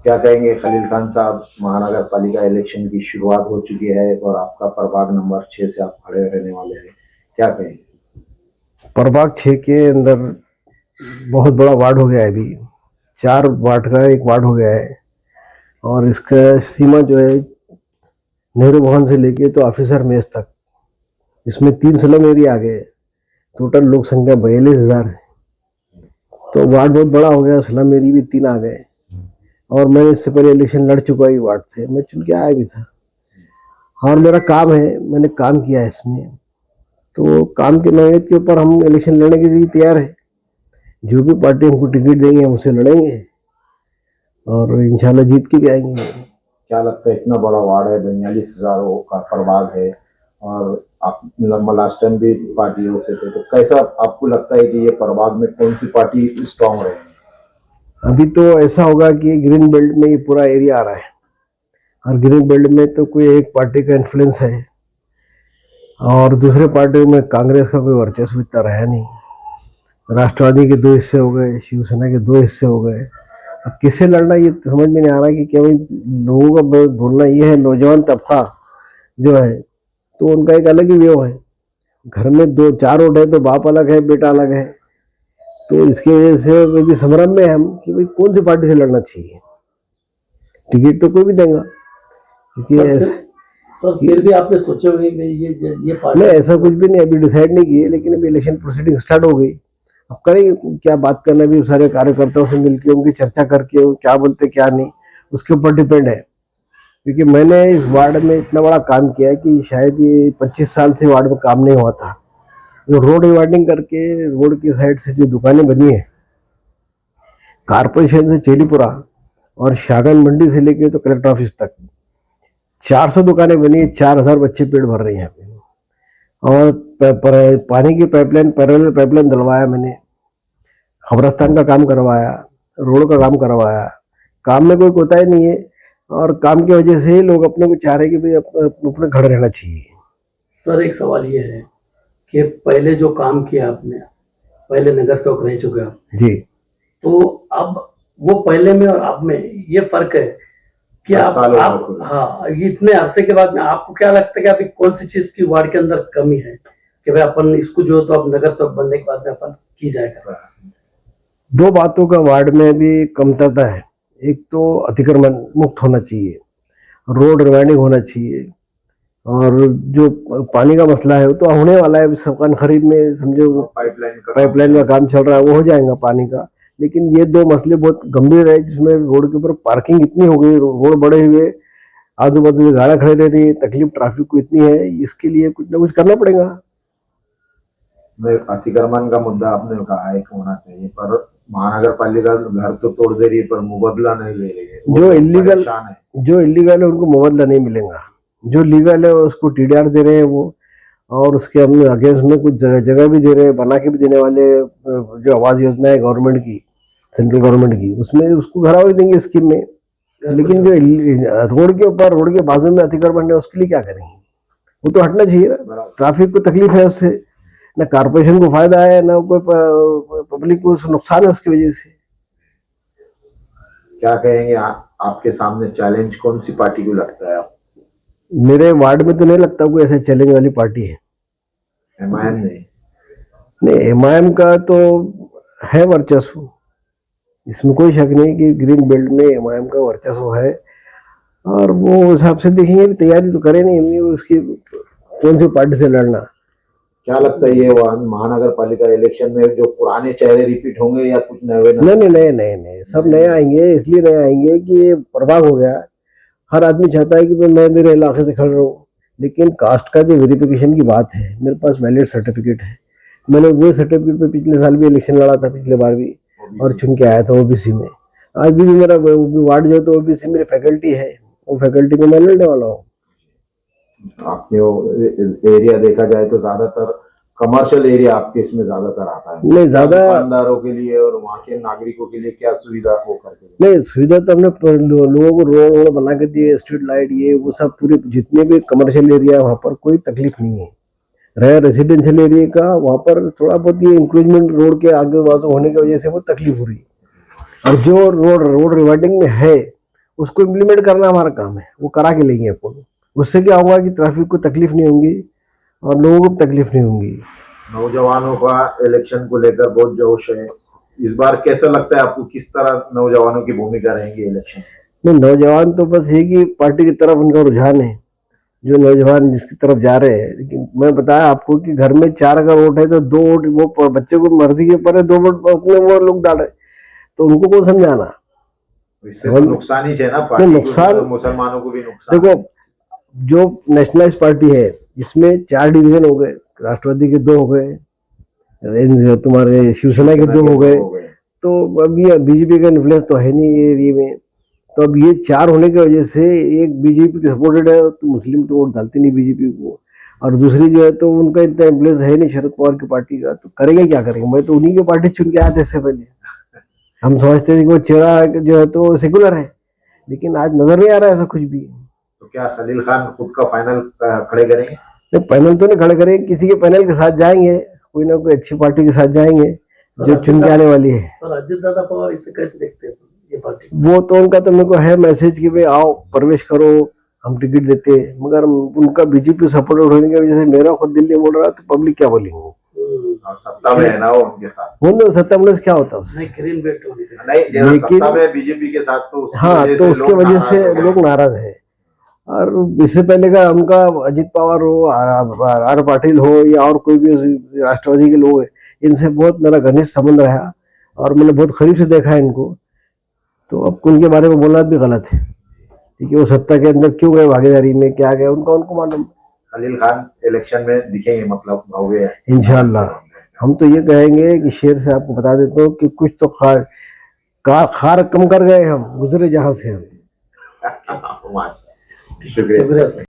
क्या कहेंगे खलील खान साहब, महानगर पालिका इलेक्शन की शुरुआत हो चुकी है और आपका प्रभाग नंबर 6 से आप खड़े रहने वाले हैं, क्या कहेंगे? प्रभाग 6 के अंदर बहुत बड़ा वार्ड हो गया है। अभी 4 वार्ड का एक वार्ड हो गया है और इसका सीमा जो है नेहरू भवन से लेके तो ऑफिसर मेस तक, इसमें 3 स्लम एरिया आ गए। टोटल लोक संख्या 42,000 है, तो वार्ड बहुत बड़ा हो गया। स्लम एरिया भी 3 आ गए और मैं इससे पहले इलेक्शन लड़ चुका ही वार्ड से, मैं चुन के आया भी था और मेरा काम है, मैंने काम किया है इसमें, तो काम के नौयत के ऊपर हम इलेक्शन लड़ने के लिए तैयार है। जो भी पार्टी हमको टिकट देंगे हम उससे लड़ेंगे और इंशाल्लाह जीत के भी आएंगे। क्या लगता है, इतना बड़ा वार्ड है, 42,000 का प्रभाग है और आप लास्ट टाइम भी पार्टियों से थे, तो कैसा आपको लगता है कि ये प्रभाग में कौन सी पार्टी स्ट्रांग रहेगी? अभी तो ऐसा होगा कि ग्रीन बेल्ट में ये पूरा एरिया आ रहा है और ग्रीन बेल्ट में तो कोई एक पार्टी का इन्फ्लुएंस है और दूसरे पार्टी में कांग्रेस का कोई वर्चस्व इतना रहा नहीं। राष्ट्रवादी के 2 हिस्से हो गए, शिवसेना के 2 हिस्से हो गए। अब किससे लड़ना ये समझ में नहीं आ रहा कि क्या भाई, लोगों का बोलना ये है, नौजवान तबका जो है तो उनका एक अलग ही व्यू है। घर में 2-4 वोट है तो बाप अलग है, बेटा अलग है, तो इसकी वजह से भी संभ्रम में हम कि भाई कौन सी पार्टी से लड़ना चाहिए। टिकट तो कोई भी देगा क्योंकि ऐसे सर फिर भी आपने सोचे होंगे कि ये पार्टी नहीं, ऐसा कुछ भी नहीं, अभी डिसाइड नहीं किए, लेकिन अभी इलेक्शन प्रोसीडिंग स्टार्ट हो गई। अब करेंगे क्या बात करना, भी सारे कार्यकर्ताओं से मिलके उनकी चर्चा करके क्या बोलते क्या नहीं, उसके ऊपर डिपेंड है। क्योंकि मैंने इस वार्ड में इतना बड़ा काम किया है कि शायद ये 25 साल से वार्ड में काम नहीं हुआ था। जो रोड रिवाइडिंग करके रोड की साइड से जो दुकानें बनी है, कारपोरेशन से चेलीपुरा और शागन मंडी से लेके तो कलेक्टर ऑफिस तक 400 दुकानें बनी है, 4,000 बच्चे पेट भर रहे हैं यहाँ पे। और पानी की पाइपलाइन, पैरेलल पाइपलाइन डलवाया मैंने, खबरस्तान का काम करवाया, रोड का काम करवाया। काम में कोई कोताही नहीं है और काम की वजह से ही लोग अपने को चाह रहे हैं कि भाई अपने घर रहना चाहिए। सर एक सवाल ये है कि पहले जो काम किया आपने, पहले नगर सेवक रह चुके आप जी, तो अब वो पहले में और अब में ये फर्क है कि आप हाँ, ये इतने अरसे के बाद में आपको क्या लगता है कि अभी कौन सी चीज की वार्ड के अंदर कमी है कि भाई अपन इसको जो तो अब नगर सेवक बनने के बाद में अपन की जाएगा? 2 बातों का वार्ड में भी कमतरता है। एक तो अतिक्रमण मुक्त होना चाहिए, रोड रिवाइडिंग होना चाहिए और जो पानी का मसला है वो तो होने वाला है। सरकार खरीद में समझो पाइपलाइन का काम चल रहा है, वो हो जाएगा पानी का। लेकिन ये 2 मसले बहुत गंभीर है, जिसमें रोड के ऊपर पार्किंग इतनी हो गई, रोड बड़े हुए, आजू बाजू में गाड़ियां खड़े रहती है, तकलीफ ट्रैफिक को इतनी है, इसके लिए कुछ ना कुछ करना पड़ेगा। अतिक्रमण का मुद्दा आपने कहा है कि होना चाहिए, पर महानगर पालिका घर तो तोड़ दे रही है पर मुबदला नहीं ले रही है। जो इलीगल है उनको मुबदला नहीं मिलेगा, जो लीगल है उसको टीडीआर दे रहे हैं वो, और उसके हम अगेंस्ट में कुछ जगह भी दे रहे हैं, बना के भी देने वाले। जो आवास योजना है गवर्नमेंट की, सेंट्रल गवर्नमेंट की, उसमें उसको घरा भी देंगे स्कीम में। लेकिन जो रोड के ऊपर, रोड के बाजू में अतिक्रमण है उसके लिए क्या करेंगे? वो तो हटना चाहिए ना। ट्रैफिक को तकलीफ है उससे, ना कारपोरेशन को फायदा है, ना कोई पब्लिक को नुकसान है उसकी वजह से। क्या कहेंगे आपके सामने चैलेंज कौन सी पार्टी को लगता है? मेरे वार्ड में तो नहीं लगता कोई ऐसे चैलेंज वाली पार्टी है। एमआईएम नहीं, एमआईएम का तो है वर्चस्व, इसमें कोई शक नहीं कि ग्रीन बेल्ट में एमआईएम का वर्चस्व है और वो हिसाब से देखेंगे, तैयारी तो करे नहीं उसकी कौन सी पार्टी से लड़ना। क्या लगता है ये महानगर पालिका इलेक्शन में जो पुराने चेहरे रिपीट होंगे या कुछ नए? नहीं, सब नए आएंगे। इसलिए नए आएंगे कि ये प्रभाव हो गया, हर आदमी चाहता है कि मैं मेरे इलाके से खड़ रहा हूँ। लेकिन कास्ट का जो वेरिफिकेशन की बात है, मेरे पास वैलिड सर्टिफिकेट है, मैंने वो सर्टिफिकेट पे पिछले साल भी इलेक्शन लड़ा था, पिछले बार भी, और चुन के आया था ओबीसी में। आज भी मेरा वार्ड जो है तो ओबीसी मेरी फैकल्टी है, वो फैकल्टी में मैं लड़ने वाला हूँ। आपने एरिया देखा जाए तो ज्यादातर कमर्शियल एरिया आपके इसमें ज्यादातर आता है, नहीं ज्यादा दुकानदारों के लिए और वहाँ के नागरिकों के लिए क्या सुविधा हो करके? नहीं, सुविधा तो हमने लोगों को रोड बना के दिए, स्ट्रीट लाइट, ये वो सब पूरे जितने भी कमर्शियल एरिया है वहाँ पर कोई तकलीफ नहीं है। रहा रेजिडेंशियल एरिया का, वहाँ पर थोड़ा बहुत ये इंक्रोचमेंट रोड के आगे बाजू होने की वजह से वो तकलीफ हो रही है। और जो रोड रिवाइडिंग में है उसको इम्प्लीमेंट करना हमारा काम है, वो करा के लेंगे अपन। उससे क्या होगा कि ट्रैफिक को तकलीफ नहीं होगी और लोगों को तकलीफ नहीं होगी। नौजवानों का इलेक्शन को लेकर बहुत जोश है, इस बार कैसा लगता है आपको, किस तरह नौजवानों की भूमिका रहेंगी इलेक्शन में? नहीं, नौजवान तो बस ये कि पार्टी की तरफ उनका रुझान है, जो नौजवान जिसकी तरफ जा रहे हैं। लेकिन मैं बताया आपको कि घर में 4 अगर वोट है तो 2 वोट वो बच्चे को मर्जी के ऊपर है, 2 वोट अपने वो लोग डाले, तो उनको कौन समझाना। इससे तो नुकसान ही है ना, पार्टी नुकसान, को, मुसलमानों को भी नुकसान। देखो जो नेशनलाइज पार्टी है इसमें 4 डिवीजन हो गए, राष्ट्रवादी के 2 हो गए, तुम्हारे शिवसेना के 2 हो गए, तो अभी बीजेपी का इन्फ्लुएंस तो है नहीं ये एरिया में। तो अब ये 4 होने की वजह से एक बीजेपी की सपोर्टेड है तो मुस्लिम तो वोट डालते नहीं बीजेपी को, और दूसरी जो है तो उनका इतना इन्फ्लुएंस है नहीं शरद पवार की पार्टी का, तो करेंगे क्या करेंगे। मैं तो उन्हीं की पार्टी चुन के आया था इससे पहले। हम समझते थे कि वो चेहरा जो है तो सेकुलर है, लेकिन आज नजर नहीं आ रहा है ऐसा कुछ भी। तो क्या खलील खान खुद का फाइनल खड़े करेंगे? नहीं, पैनल तो नहीं खड़े करेंगे, किसी के पैनल के साथ जाएंगे, कोई ना कोई अच्छी पार्टी के साथ जाएंगे जो चुन के आने वाली है। सर अजित दादा पवार इसे कैसे देखते हैं ये पार्टी? वो तो उनका तो मेरे को है मैसेज कि भाई आओ प्रवेश करो, हम टिकट देते हैं, मगर उनका बीजेपी सपोर्ट होने की वजह से मेरा खुद दिल्ली बोल रहा है तो पब्लिक क्या बोलेंगे। सत्ता में है ना वो उनके साथ, वो सत्ता में क्या होता है उससे, ग्रीन बेल्ट होने के नहीं लेकिन सत्ता में बीजेपी के साथ, तो हाँ तो उसके वजह से लोग नाराज है। और इससे पहले का उनका अजित पवार हो, आर पाटिल हो या और कोई भी राष्ट्रवादी के लोग हैं, इनसे बहुत मेरा घनिष्ठ संबंध रहा और मैंने बहुत करीब से देखा है इनको। तो अब उनके बारे में बोलना भी गलत है, क्योंकि वो सत्ता के अंदर क्यों गए, भागीदारी में क्या गए, उनको मालूम। खलील खान इलेक्शन में दिखेंगे, मतलब भव्य इंशाल्लाह। हम तो ये कहेंगे कि शेर से आपको बता देता हूँ कि कुछ तो खार कम कर गए हम, गुजरे जहां से हम। शुक्रिया।